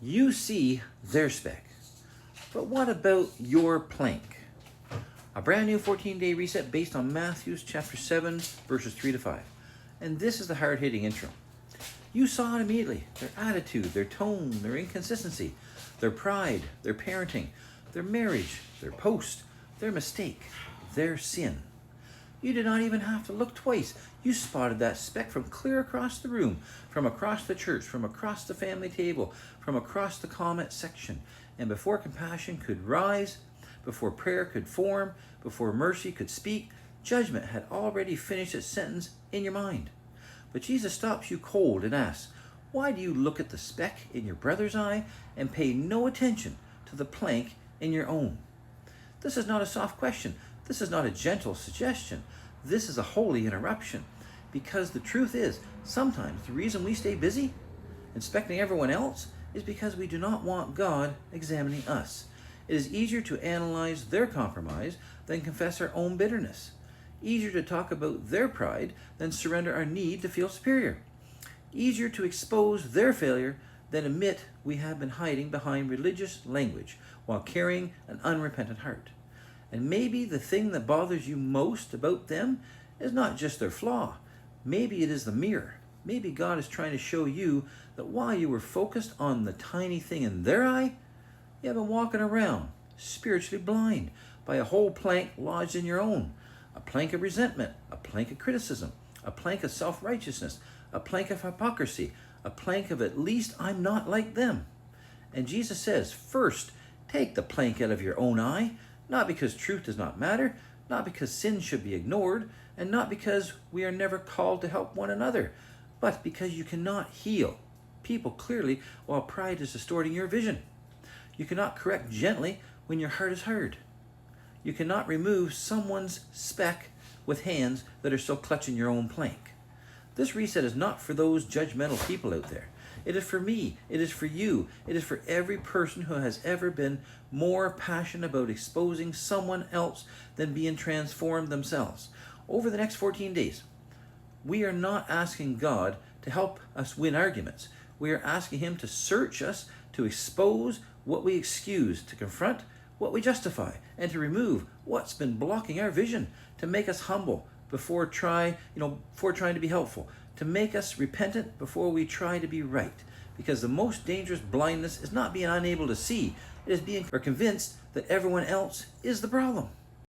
You see their speck. But what about your plank? A brand new 14-day reset based on Matthew chapter 7, verses 3 to 5. And this is the hard-hitting intro. You saw it immediately. Their attitude, their tone, their inconsistency, their pride, their parenting, their marriage, their post, their mistake, their sin. You did not even have to look twice. You spotted that speck from clear across the room, from across the church, from across the family table, from across the comment section. And before compassion could rise, before prayer could form, before mercy could speak, judgment had already finished its sentence in your mind. But Jesus stops you cold and asks, why do you look at the speck in your brother's eye and pay no attention to the plank in your own? This is not a soft question. This is not a gentle suggestion. This is a holy interruption. Because the truth is, sometimes the reason we stay busy inspecting everyone else is because we do not want God examining us. It is easier to analyze their compromise than confess our own bitterness. Easier to talk about their pride than surrender our need to feel superior. Easier to expose their failure than admit we have been hiding behind religious language while carrying an unrepentant heart. And maybe the thing that bothers you most about them is not just their flaw. Maybe it is the mirror. Maybe God is trying to show you that while you were focused on the tiny thing in their eye, you have been walking around spiritually blind by a whole plank lodged in your own. A plank of resentment, a plank of criticism, a plank of self-righteousness, a plank of hypocrisy, a plank of at least I'm not like them. And Jesus says, first, take the plank out of your own eye, not because truth does not matter, not because sin should be ignored, and not because we are never called to help one another, but because you cannot heal people clearly while pride is distorting your vision. You cannot correct gently when your heart is hard. You cannot remove someone's speck with hands that are still clutching your own plank. This reset is not for those judgmental people out there. It is for me. It is for you. It is for every person who has ever been more passionate about exposing someone else than being transformed themselves. Over the next 14 days, we are not asking God to help us win arguments. We are asking Him to search us, to expose what we excuse, to confront what we justify, and to remove what's been blocking our vision, to make us humble before trying to be helpful, to make us repentant before we try to be right. Because the most dangerous blindness is not being unable to see, it is being convinced that everyone else is the problem.